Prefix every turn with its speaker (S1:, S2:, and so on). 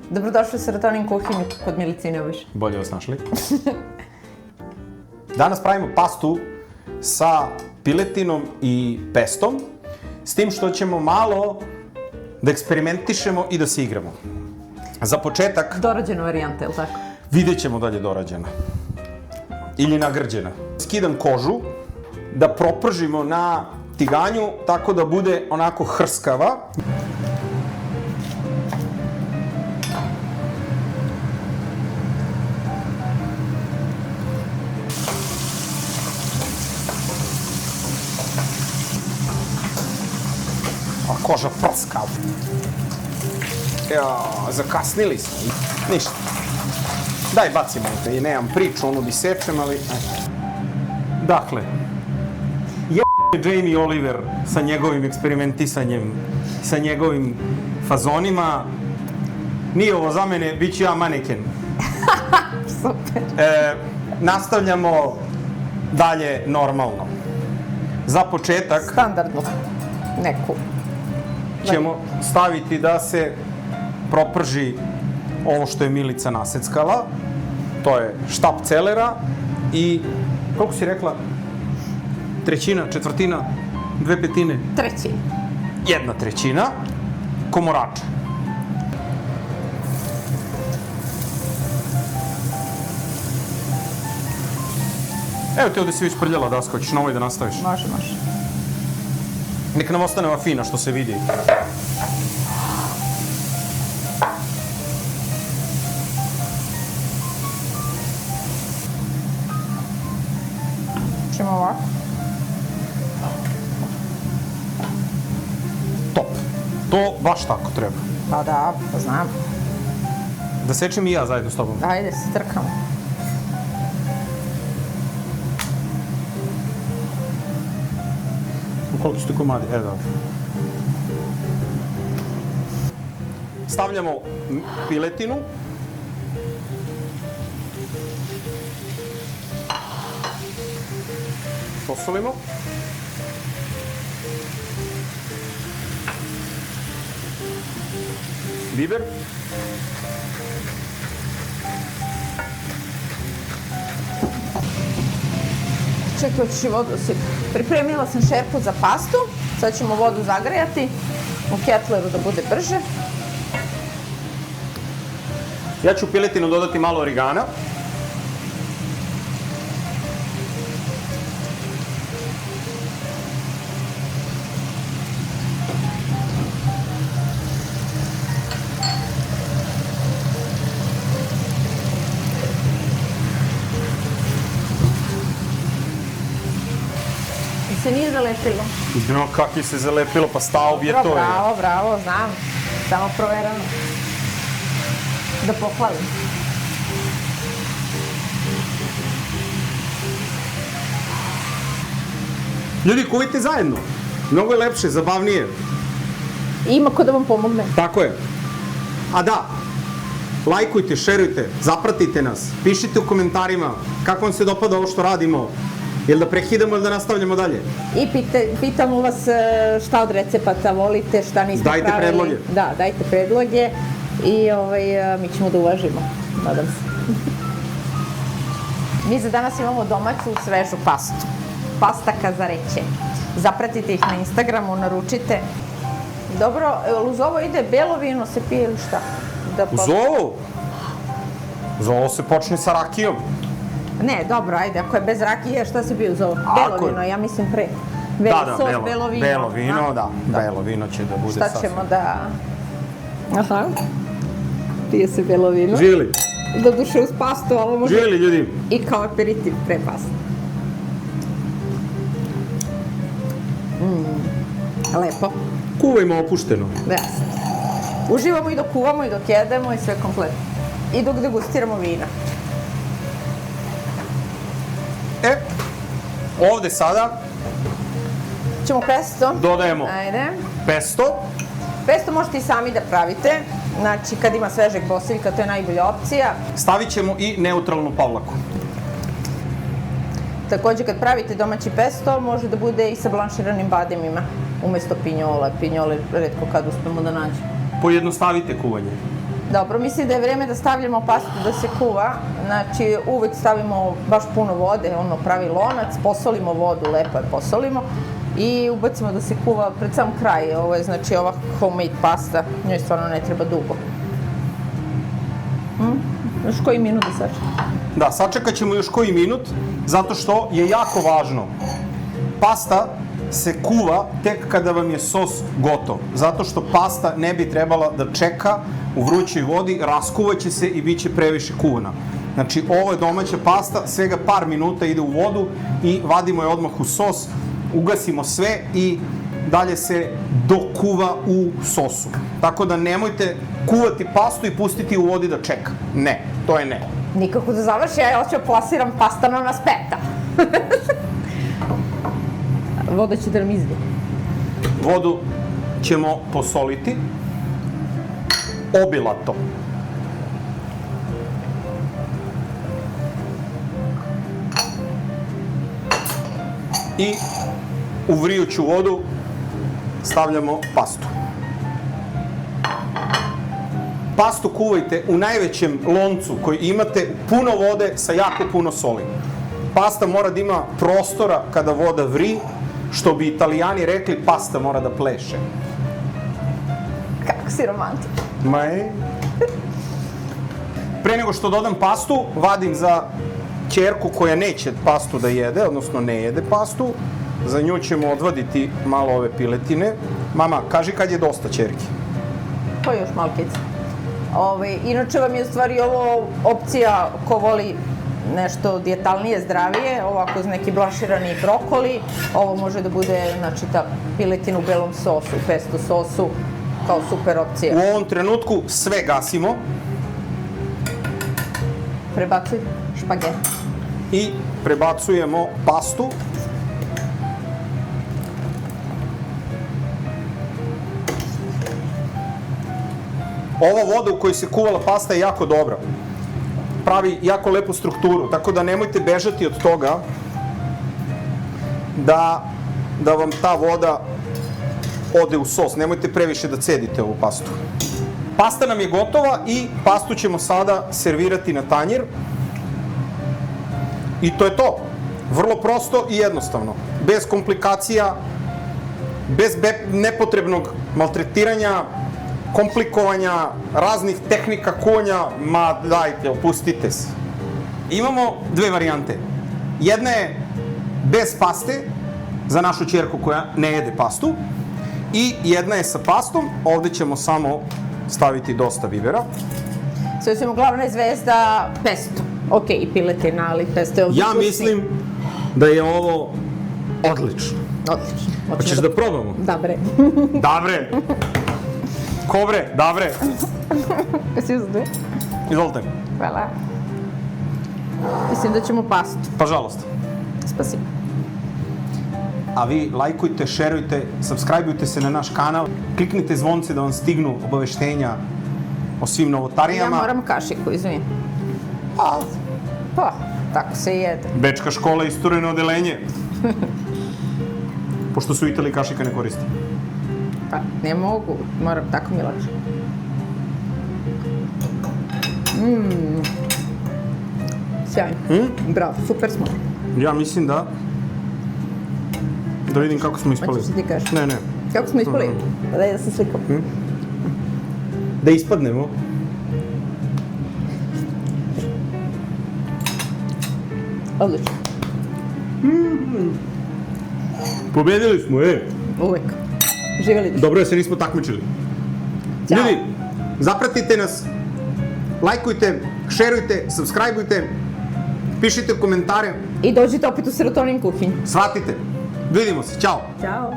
S1: Dobrodošli u Serotonin kuhinju kod Milice Inović.
S2: Bolje vas našli. Danas pravimo pastu sa piletinom i pestom, s tim što ćemo malo da eksperimentišemo i da se igramo. Za početak...
S1: Dorađena varijanta, je li tako?
S2: Vidjet ćemo da li je dorađena. Ili nagrđena. Skidam kožu, da propržimo na tiganju, tako da bude onako hrskava. A koža prska. Zakasnili smo. Ništa. Daj, bacimo te, i nemam priču, ono bi sečem, ali... Dakle, Jamie Oliver sa njegovim eksperimentisanjem, sa njegovim fazonima. Nije ovo za mene, bit ću ja maneken.
S1: Super.
S2: Nastavljamo dalje normalno. Za početak...
S1: Standardno. Neku.
S2: Ćemo staviti da se proprži ovo što je Milica naseckala. To je štap celera i, koliko si rekla, trećina, četvrtina, 2/5?
S1: Trećina.
S2: 1/3 komorača. Evo te ovde si već prljala daska, hoćeš na ovoj da nastaviš?
S1: Može, može.
S2: Nek nam ostane ova fina što se vidi.
S1: Čemo ovako?
S2: Top. To baš tako treba.
S1: Pa da, pa znam.
S2: Da sečem i ja zajedno s tobom.
S1: Ajde, se trkamo.
S2: Koliko su ti komadi? Dobro. Stavljamo piletinu. Posolimo. Biber.
S1: Čekaj, hoćeš i vodu osipati. Pripremila sam šerpu za pastu. Sad ćemo vodu zagrejati u ketleru da bude brže.
S2: Ja ću u piletinu dodati malo origana.
S1: Se nije zalepilo.
S2: No, kak je se zalepilo, pa stav je to.
S1: Bravo, bravo, znam. Samo proverano. Da pohvalim.
S2: Ljudi, kuvajte zajedno. Mnogo je lepše, zabavnije.
S1: Ima ko da vam pomogne.
S2: Tako je. A da, lajkujte, šerujte, zapratite nas, pišite u komentarima kako vam se dopada ovo što radimo. Jel da prekidamo ili da nastavljamo dalje?
S1: I pitamo vas šta od recepata volite, šta niste pravili.
S2: Dajte predloge.
S1: Da, dajte predloge i mi ćemo da uvažimo, nadam se. Mi za danas imamo domaću svežu pastu. Pasta kazareće. Zapratite ih na Instagramu, naručite. Dobro, uz ovo ide belo vino, se pije ili šta?
S2: Uz ovo? Uz ovo se počne sa rakijom.
S1: Ne, dobro, ajde, ako je bez rakije, šta se pije uz ovo? Belo vino, ja mislim pre.
S2: Da,
S1: belo vino.
S2: Belo vino, da. Belo vino će da bude
S1: sasvim. Šta ćemo da... Aha. Pije se belo vino.
S2: Živjeli.
S1: Doduše uz pastu, ovo može...
S2: Živjeli, ljudi.
S1: I kao aperitiv pre pastu. Lepo.
S2: Kuvajmo opušteno.
S1: Da. Uživamo i dok kuvamo i dok jedemo i sve kompletno. I dok degustiramo vina.
S2: Ovde sada...
S1: Ćemo pesto.
S2: Dodajemo pesto.
S1: Pesto možete i sami da pravite. Znači, kad ima svežeg bosiljka, to je najbolja opcija.
S2: Stavit ćemo i neutralnu pavlaku.
S1: Takođe, kad pravite domaći pesto, može da bude i sa blanširanim bademima, umesto pinjola. Pinjole retko kad uspemo da nađemo.
S2: Pojednostavite kuvanje.
S1: Dobro, mislim da je vreme da stavljamo pastu da se kuva. Znači, uvek stavimo baš puno vode, ono pravi lonac, posolimo vodu, lepo je posolimo i ubacimo da se kuva pred sam kraj. Ovo je znači ova homemade pasta, njoj stvarno ne treba dugo. Još koji minut da sačekamo?
S2: Da, sačekat ćemo još koji minut, zato što je jako važno. Pasta se kuva tek kada vam je sos gotov, zato što pasta ne bi trebala da čeka u vrućoj vodi, raskuvaće se i bit će previše kuvana. Znači, ovo je domaća pasta, svega par minuta ide u vodu i vadimo je odmah u sos, ugasimo sve i dalje se dokuva u sosu. Tako da nemojte kuvati pastu i pustiti u vodi da čeka. Ne, to je ne.
S1: Nikako da završi, ja hoću plasiram pastano na speta. Voda će da nam izde.
S2: Vodu ćemo posoliti obilato. I u vrijuću vodu stavljamo pastu. Pastu kuvajte u najvećem loncu koji imate, puno vode sa jako puno soli. Pasta mora da ima prostora kada voda vri, što bi Italijani rekli, pasta mora da pleše.
S1: Kako si romantičan.
S2: Pre nego što dodam pastu, vadim za ćerku koja neće pastu da jede, odnosno ne jede pastu. Za nju ćemo odvaditi malo ove piletine. Mama, kaži kad je dosta ćerki.
S1: Pa još malkice. Inače vam je u stvari ovo opcija ko voli nešto dijetalnije, zdravije, ovako uz neki blanširani brokoli. Ovo može da bude, znači, ta piletina u belom sosu, pesto sosu, kao super opcija.
S2: U ovom trenutku sve gasimo.
S1: Prebacuj špaget.
S2: I prebacujemo pastu. Ova voda u kojoj se kuvala pasta je jako dobra. Pravi jako lepu strukturu, tako da nemojte bežati od toga da vam ta voda ode u sos. Nemojte previše da cedite ovu pastu. Pasta nam je gotova i pastu ćemo sada servirati na tanjir. I to je to. Vrlo prosto i jednostavno. Bez komplikacija, bez nepotrebnog maltretiranja, komplikovanja, raznih tehnika kuvanja, ma dajte, opustite se. Imamo dve varijante. Jedna je bez paste, za našu ćerku koja ne jede pastu, i jedna je sa pastom, ovde ćemo samo staviti dosta bibera.
S1: Sve ćemo glavna zvezda pesto. Ok, i piletina, ali pesto je ovdje.
S2: Ja mislim da je ovo odlično.
S1: Odlično.
S2: Hoćeš da probamo?
S1: Da, bre.
S2: Da, bre. Ko bre? Da, bre.
S1: Jesi uzde?
S2: Izvolite.
S1: Hvala. Mislim da ćemo pastu.
S2: Pa žalost.
S1: Spasibo.
S2: A vi lajkujte, šerujte, subscribeujte se na naš kanal, kliknite zvonce da vam stignu obaveštenja o svim novotarijama.
S1: Ja moram kašiku, izvini. Pa, tako se jede.
S2: Bečka škola i istureno odelenje. Pošto su u Italiji kašika ne koristi.
S1: Pa, ne mogu, moram, tako mi je lakše. Sjajno. Bravo, super smo.
S2: Ja mislim da vidim kako smo ispali.
S1: Hoćeš da ti kažeš?
S2: Ne.
S1: Kako smo ispali? Daj da se slikam.
S2: Da ispadnemo.
S1: Odlično.
S2: Pobedili smo,
S1: Uvek. Živjeli bi.
S2: Dobro je se nismo takmičili.
S1: Ćao.
S2: Ljudi, zapratite nas, lajkujte, šerujte, subscribeujte, pišite komentare.
S1: I dođite opet u Serotonin kuhinju.
S2: Shvatite. Vidimo se. Ćao.
S1: Ćao.